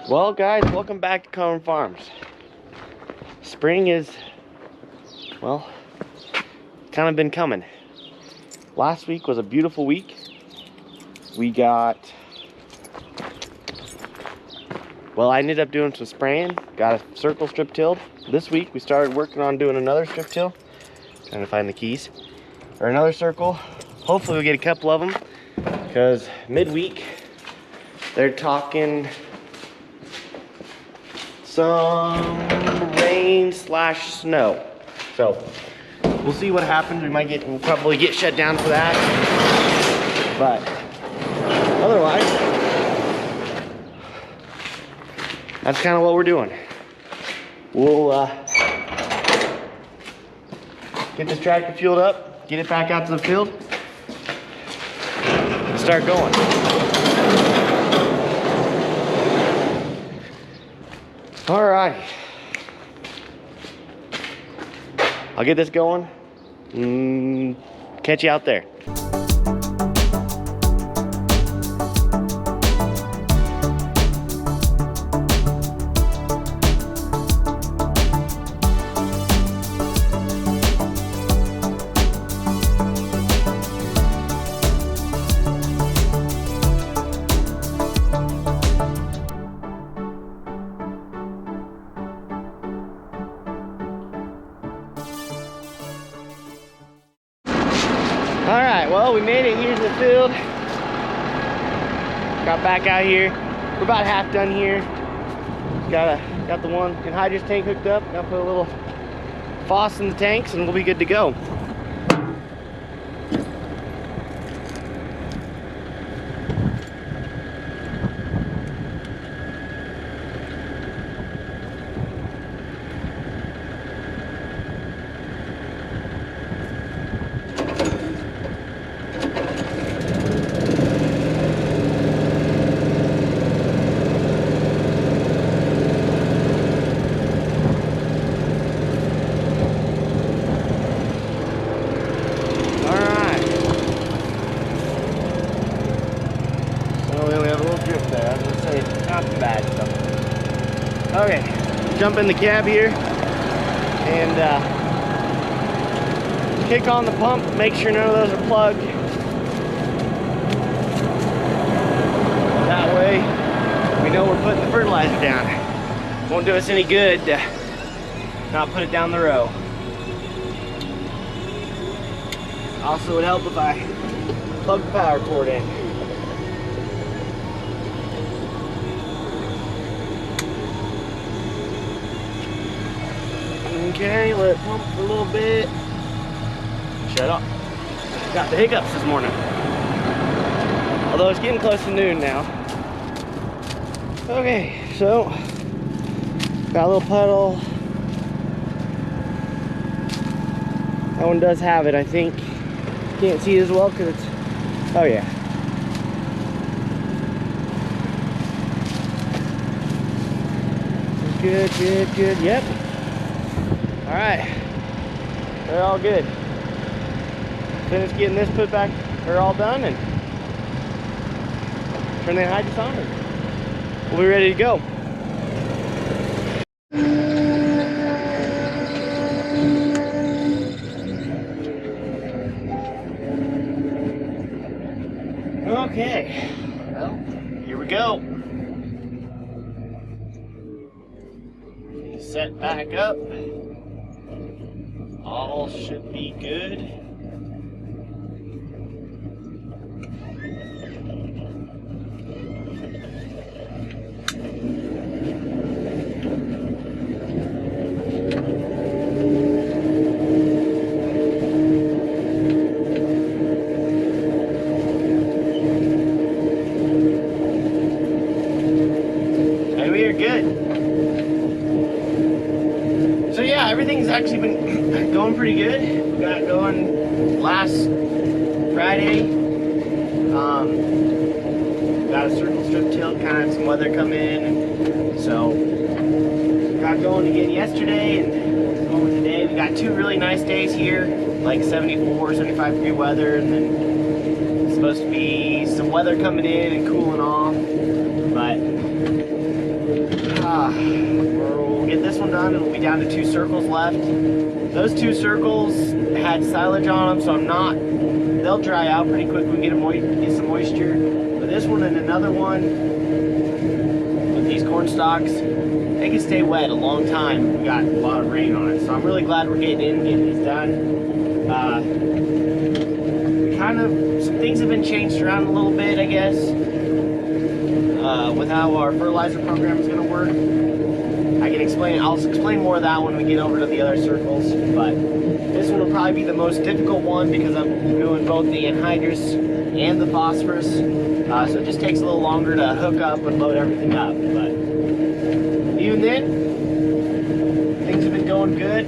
Well guys, welcome back to Common Farms. Spring is, well, kind of been coming. Last week was a beautiful week. We got, well, I ended up doing some spraying, got a circle strip tilled. This week we started working on doing another strip till, trying to find the keys, or another circle. Hopefully we get a couple of them, because midweek they're talking some rain / snow. So we'll see what happens. We'll probably get shut down for that. But otherwise, that's kind of what we're doing. We'll get this tractor fueled up, get it back out to the field, and start going. All right, I'll get this going. Catch you out there. All right, well, we made it here to the field. Got back out here. We're about half done here. Got the one anhydrous tank hooked up. Got to put a little FOS in the tanks and we'll be good to go. Okay, jump in the cab here and kick on the pump, make sure none of those are plugged. That way we know we're putting the fertilizer down. Won't do us any good to not put it down the row. Also would help if I plug the power cord in. Okay, let it pump for a little bit. Shut up. Got the hiccups this morning. Although it's getting close to noon now. Okay, so got a little puddle. That one does have it, I think. Can't see it as well because it's, oh yeah. Good, good, good, yep. All right, they're all good. Finish getting this put back, they're all done, and turn the anhydrous on, and we'll be ready to go. Okay, well, here we go. Set back up. All should be good. And we are good. So yeah, everything's actually been going pretty good. We got going last Friday. Got a circle strip till, kind of some weather come in, and so got going again yesterday and going today. We got 2 really nice days here, like 74, 75 degree weather, and then it's supposed to be some weather coming in and cooling off. But We'll get this one done and we'll be down to 2 circles left. Those 2 circles had silage on them, so they'll dry out pretty quick. We get some moisture. But this one and another one with these corn stalks, they can stay wet a long time. We got a lot of rain on it, so I'm really glad we're getting these done. Some things have been changed around a little bit, I guess, with how our fertilizer program is going to work. I'll explain more of that when we get over to the other circles, but this one will probably be the most difficult one because I'm doing both the anhydrous and the phosphorus, so it just takes a little longer to hook up and load everything up, but even then, things have been going good.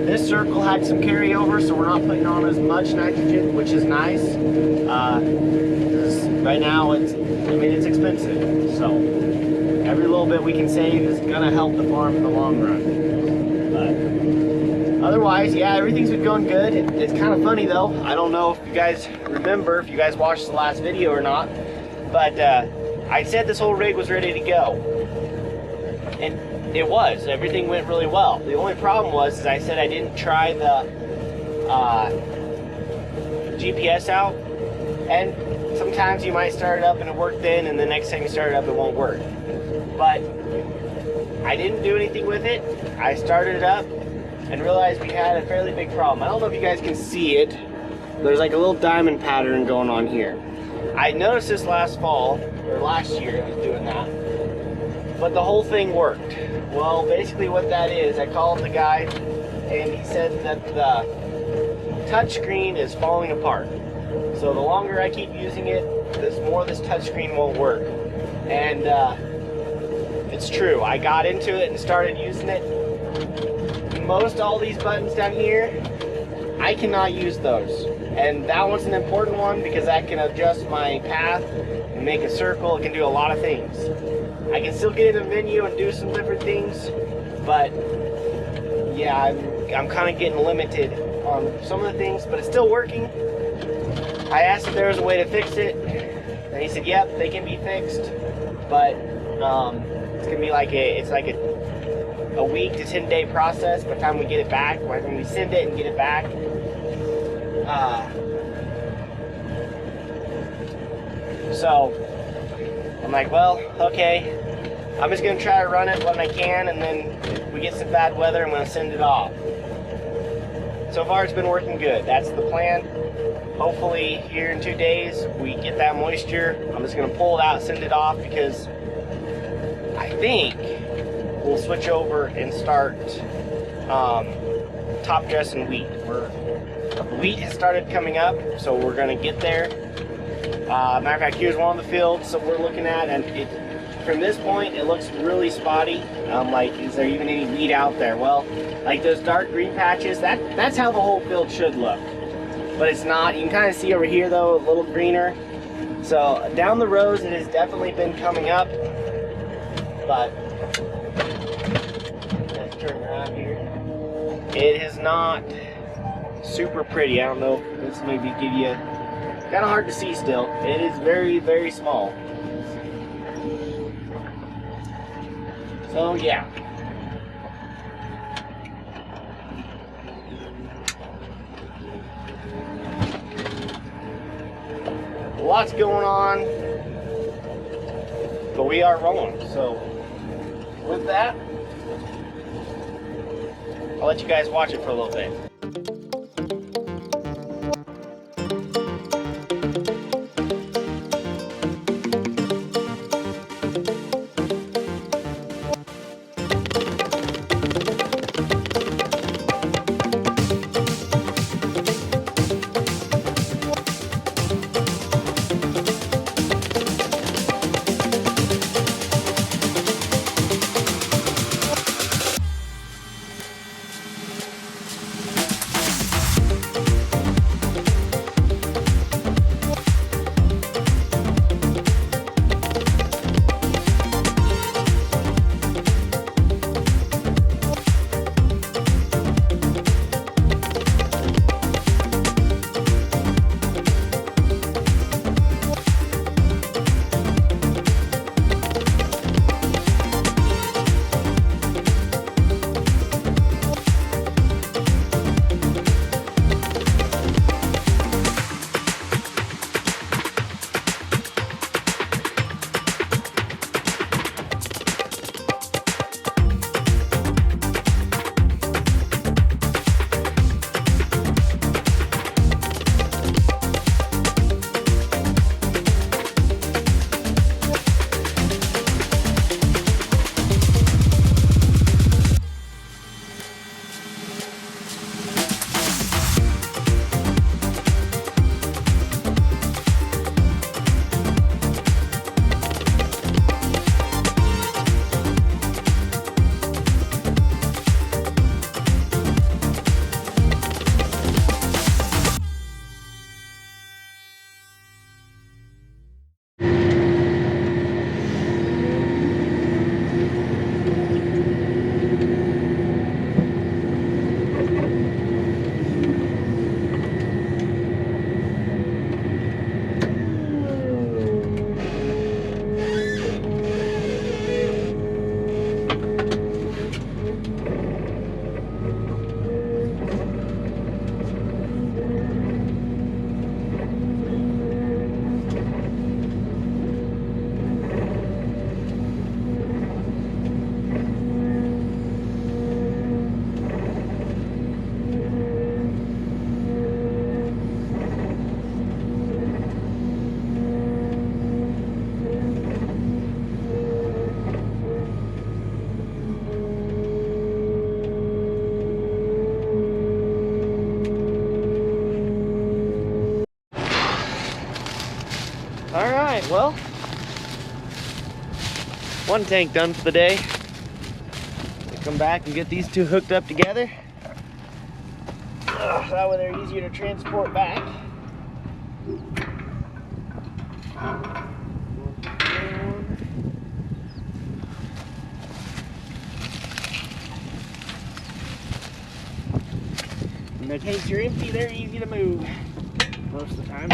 This circle had some carryover, so we're not putting on as much nitrogen, which is nice. Right now, it's expensive, so every little bit we can save is gonna help the farm in the long run. But otherwise, yeah, everything's been going good. It's kind of funny though. I don't know if you guys remember, if you guys watched the last video or not, but I said this whole rig was ready to go, and it was. Everything went really well. The only problem was, I said I didn't try the GPS out, and sometimes you might start it up and it worked then, and the next time you start it up it won't work. But I didn't do anything with it. I started it up and realized we had a fairly big problem. I don't know if you guys can see it. There's like a little diamond pattern going on here. I noticed this last fall, or last year it was doing that, but the whole thing worked. Well, basically what that is, I called the guy and he said that the touchscreen is falling apart. So the longer I keep using it, the more this touchscreen won't work. And it's true. I got into it and started using it. Most all these buttons down here, I cannot use those. And that one's an important one because I can adjust my path and make a circle. It can do a lot of things. I can still get in a menu and do some different things, but yeah, I'm kind of getting limited on some of the things, but it's still working. I asked if there was a way to fix it, and he said, yep, they can be fixed, but it's gonna be like a week to 10-day process by the time we get it back, when we send it and get it back. So I'm like, well, okay, I'm just gonna try to run it when I can, and then if we get some bad weather, I'm gonna send it off. So far it's been working good. That's the plan. Hopefully here in 2 days we get that moisture. I'm just gonna pull it out, send it off, because I think we'll switch over and start top dressing wheat. Wheat has started coming up, so we're gonna get there. Matter of fact, here's one of the fields that we're looking at, and from this point it looks really spotty. I'm like, is there even any wheat out there? Well, like those dark green patches, that's how the whole field should look, but it's not. You can kind of see over here though, a little greener. So down the rows it has definitely been coming up, but let's turn around here. It is not super pretty. I don't know if this maybe give you, kind of hard to see still. It is very, very small. So yeah. Lots going on, but we are rolling. So with that, I'll let you guys watch it for a little bit. one tank done for the day. We'll come back and get these two hooked up together. That way they're easier to transport back. When the tanks are empty, they're easy to move most of the time.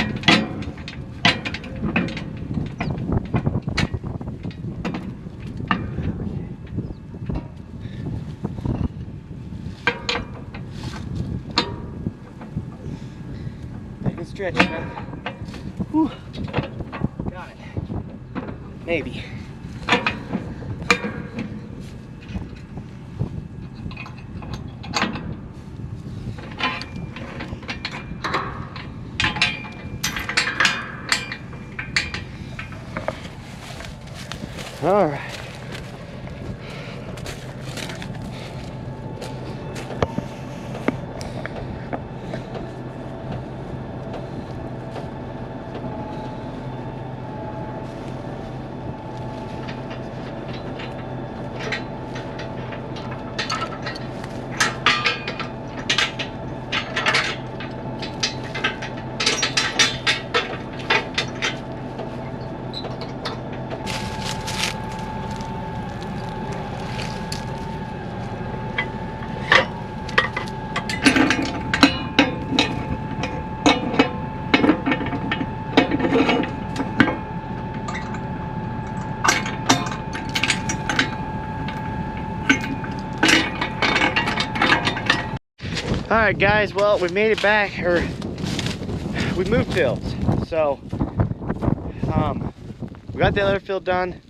I can stretch it, huh? Whew. Got it. Maybe. All right. All right, guys, well, we made it back, or we moved fields. So, we got the other field done,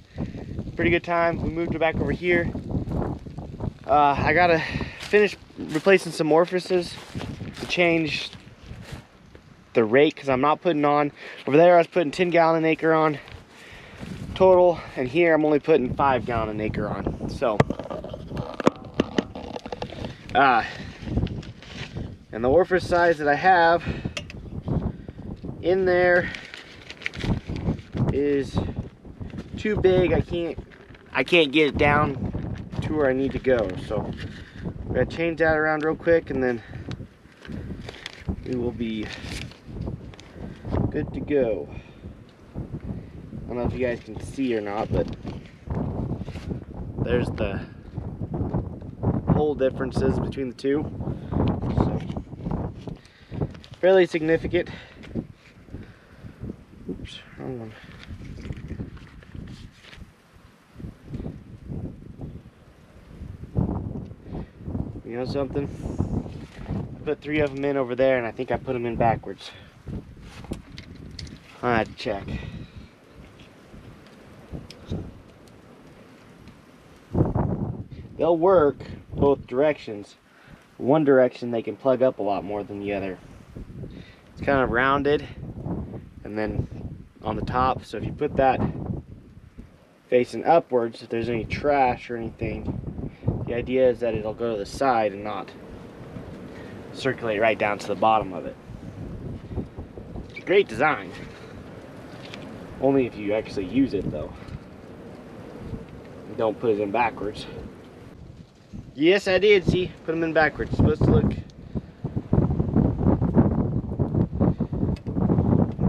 pretty good time. We moved it back over here. I gotta finish replacing some orifices to change the rate, because I'm not putting on, over there I was putting 10 gallon an acre on total, and here I'm only putting 5 gallon an acre on. So, and the orifice size that I have in there is too big. I can't get it down to where I need to go. So I'm gonna change that around real quick, and then we will be good to go. I don't know if you guys can see or not, but there's the whole differences between the two. So, fairly significant. Oops, wrong one. You know something? I put 3 of them in over there, and I think I put them in backwards. I had to check. They'll work both directions. One direction they can plug up a lot more than the other. It's kind of rounded, and then on the top, so if you put that facing upwards, if there's any trash or anything, the idea is that it'll go to the side and not circulate right down to the bottom of it. It's a great design. Only if you actually use it, though. You don't put it in backwards. Yes, I did, see? Put them in backwards. It's supposed to look...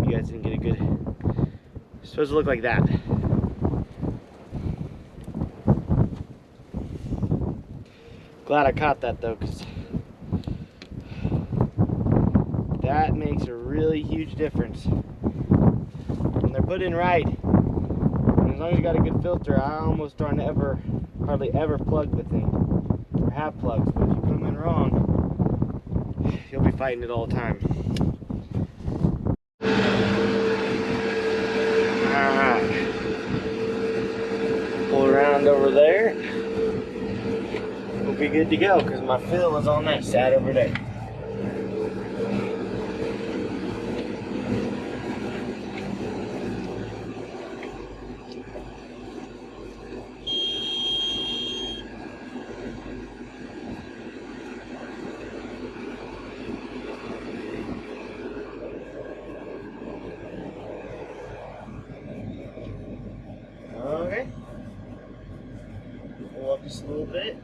You guys didn't get a good... It's supposed to look like that. Glad I caught that, though, because that makes a really huge difference. When they're put in right, and as long as you got a good filter, I almost hardly ever plug the thing. Or have plugs, but if you put them in wrong, you'll be fighting it all the time. Alright. Pull around over there. We'll be good to go, because my fill is on that side over there. Okay. Just a little bit.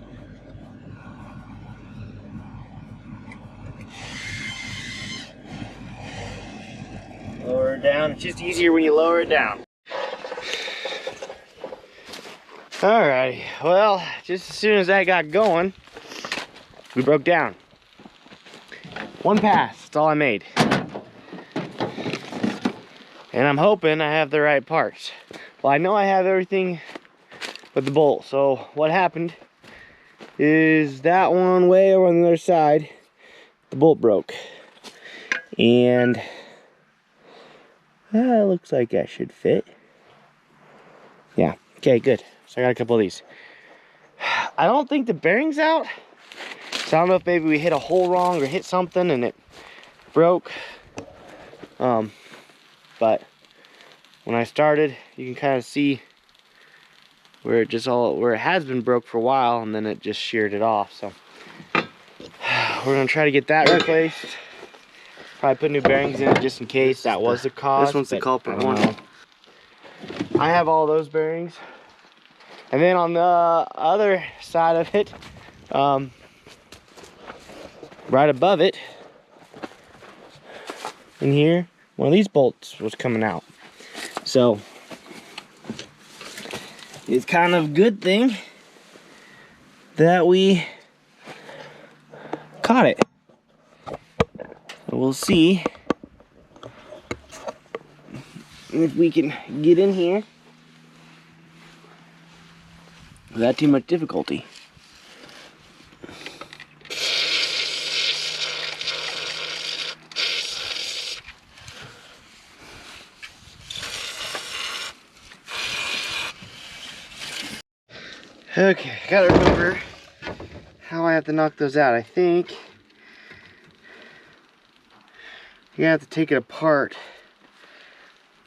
Lower it down. It's just easier when you lower it down. Alrighty, well, just as soon as that got going, we broke down. One pass, that's all I made. And I'm hoping I have the right parts. Well, I know I have everything but the bolt. So what happened is that one way over on the other side, the bolt broke. And it looks like that should fit. Yeah, okay, good. So I got a couple of these. I don't think the bearing's out. So I don't know if maybe we hit a hole wrong or hit something and it broke. But when I started, you can kind of see where it has been broke for a while, and then it just sheared it off. So we're gonna try to get that replaced. Probably put new bearings in it just in case that was the cause. This one's the culprit one. I have all those bearings. And then on the other side of it, right above it, in here, one of these bolts was coming out. So it's kind of a good thing that we caught it. We'll see if we can get in here without too much difficulty. Okay, gotta remember how I have to knock those out. I think you have to take it apart.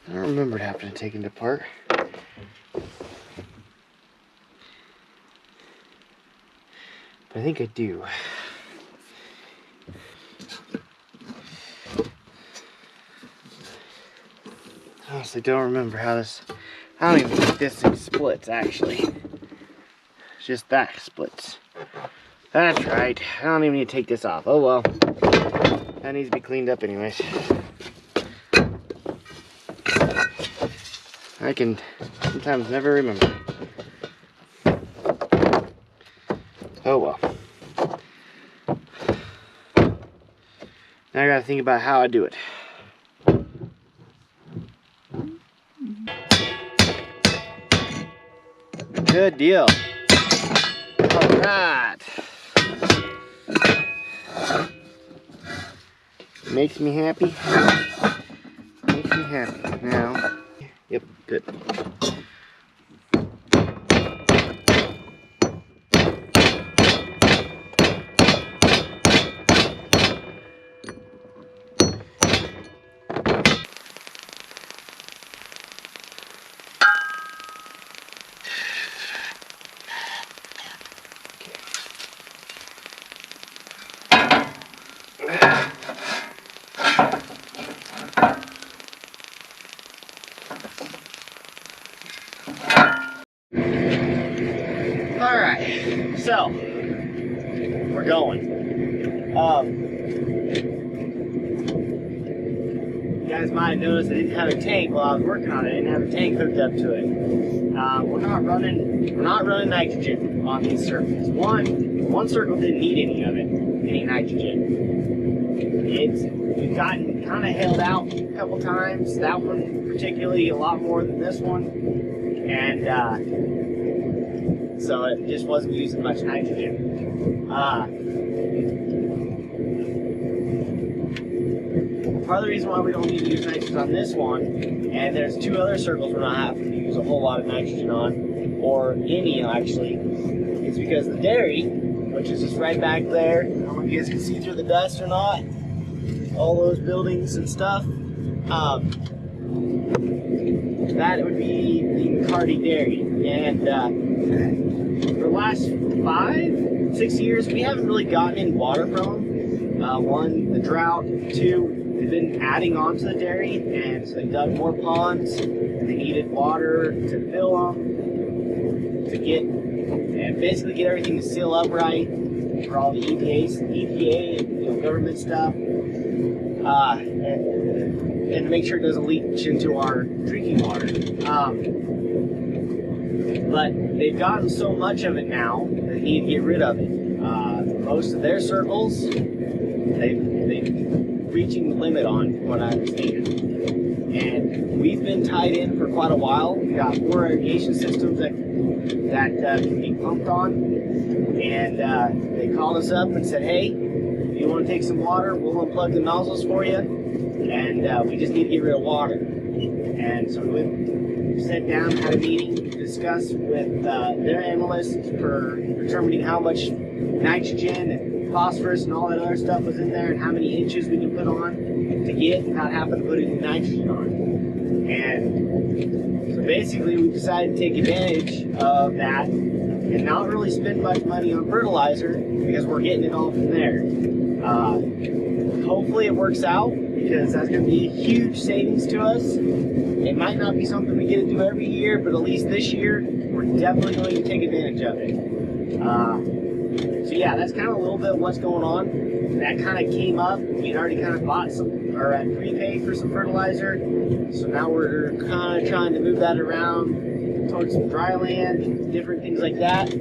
I don't remember having to take it apart. I think I do. I honestly don't remember how this... I don't even think this thing splits, actually. It's just that splits. That's right. I don't even need to take this off. Oh well. That needs to be cleaned up anyways. I can sometimes never remember. Oh well. Now I gotta think about how I do it. Good deal. Alright. Makes me happy. Makes me happy. Now. Yep, good. Alright, so we're going. You guys might have noticed I didn't have a tank while I was working on it. I didn't have a tank hooked up to it. We're not running nitrogen on these circles. One circle didn't need any nitrogen. We've gotten kind of held out a couple times. That one particularly a lot more than this one, and so it just wasn't using much nitrogen. Part of the reason why we don't need to use nitrogen on this one, and there's two other circles we're not having to use a whole lot of nitrogen on, or any actually, is because the dairy, which is just right back there, I don't know if you guys can see through the dust or not, all those buildings and stuff, that would be the Cardi Dairy. And for the last 5-6 years, we haven't really gotten any water from them. One, the drought. Two, they've been adding on to the dairy, and so they dug more ponds, and they needed water to fill them, to get, and basically get everything to seal up right for all the EPA and government stuff, and to make sure it doesn't leach into our drinking water. But they've gotten so much of it now that they need to get rid of it. Most of their circles, they've reaching the limit on what I understand. And we've been tied in for quite a while. We've got 4 irrigation systems that can be pumped on. And they called us up and said, hey, if you want to take some water, we'll unplug the nozzles for you. And we just need to get rid of water. And so we sat down, had a meeting, discussed with their analysts for determining how much nitrogen and phosphorus and all that other stuff was in there and how many inches we can put on to get without having to put any nitrogen on. And so basically we decided to take advantage of that and not really spend much money on fertilizer because we're getting it all from there. Hopefully it works out because that's going to be a huge savings to us. It might not be something we get to do every year, but at least this year we're definitely going to take advantage of it. So yeah, that's kind of a little bit of what's going on. That kind of came up. We'd already kind of bought some, or had prepaid for some fertilizer. So now we're kind of trying to move that around towards some dry land, different things like that.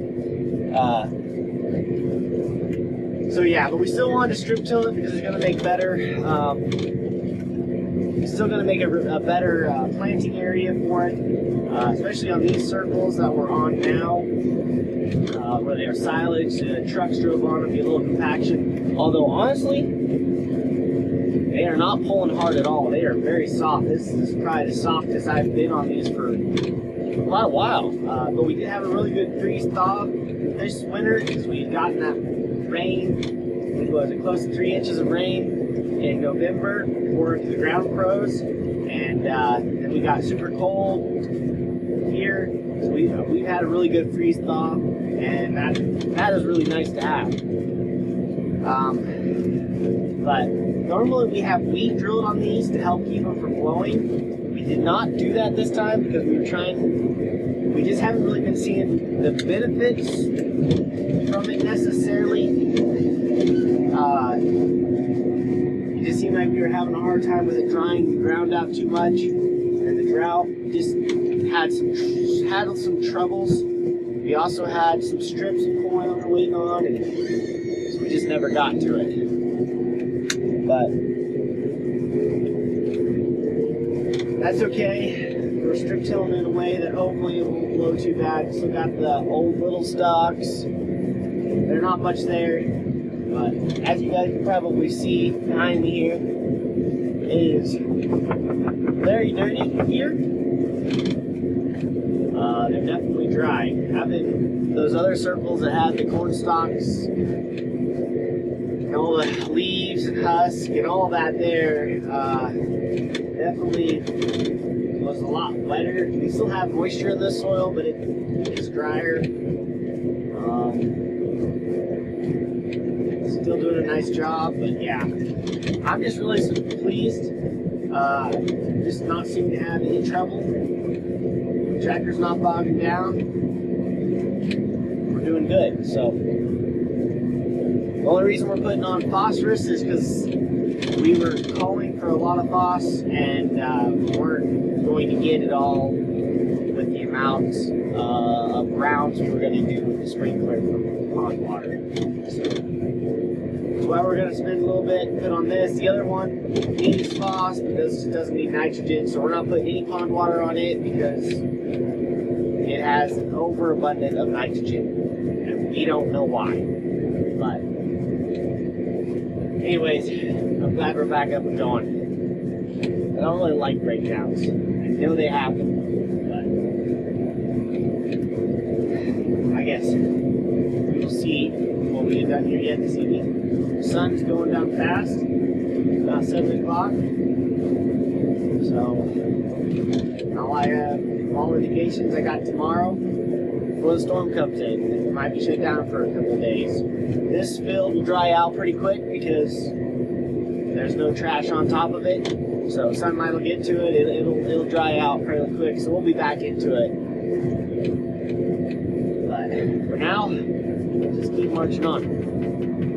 So yeah, but we still wanted to strip till it because it's going to make better. It's still going to make a better planting area for it, especially on these circles that we're on now. Where they are silage, trucks drove on, it'd be a little compaction. Although honestly, they are not pulling hard at all. They are very soft. This is probably the softest I've been on these for quite a while. But we did have a really good freeze thaw this winter because we had gotten that rain. It was close to 3 inches of rain in November before the ground froze, and then we got super cold here. So we've had a really good freeze thaw, and that is really nice to have. But normally we have wheat drilled on these to help keep them from blowing. We did not do that this time because we just haven't really been seeing the benefits from it necessarily. It just seemed like we were having a hard time with it drying the ground out too much, and the drought just had some troubles. We also had some strips of corn we were waiting on, and so we just never got to it. But that's okay. We're strip tilling in a way that hopefully it won't blow too bad. Still got the old little stalks. They're not much there, but as you guys can probably see behind me here, it is very dirty here. They're definitely dry. Those other circles that had the corn stalks and all the leaves and husk and all that there, definitely was a lot wetter. We still have moisture in this soil, but it's drier. Still doing a nice job, but yeah, I'm just really pleased. Just not seeming to have any trouble. The tractor's not bogging down. We're doing good. So the only reason we're putting on phosphorus is because we were calling for a lot of phos and weren't going to get it all with the amounts of rounds we were going to do with the sprinkler from the pond water. So that's why we're going to spend a little bit put on this. The other one needs phos, but this doesn't need nitrogen, so we're not putting any pond water on it because it has an overabundance of nitrogen, and we don't know why. But anyways, I'm glad we're back up and going. I don't really like breakdowns. I know they happen, but I guess we will see what we get done here yet this evening. The sun's going down fast, about 7 o'clock. So all all indications I got tomorrow before the storm comes in. It might be shut down for a couple of days. This field will dry out pretty quick because there's no trash on top of it. So sunlight will get to it. It'll dry out fairly quick. So we'll be back into it. But for now, just keep marching on.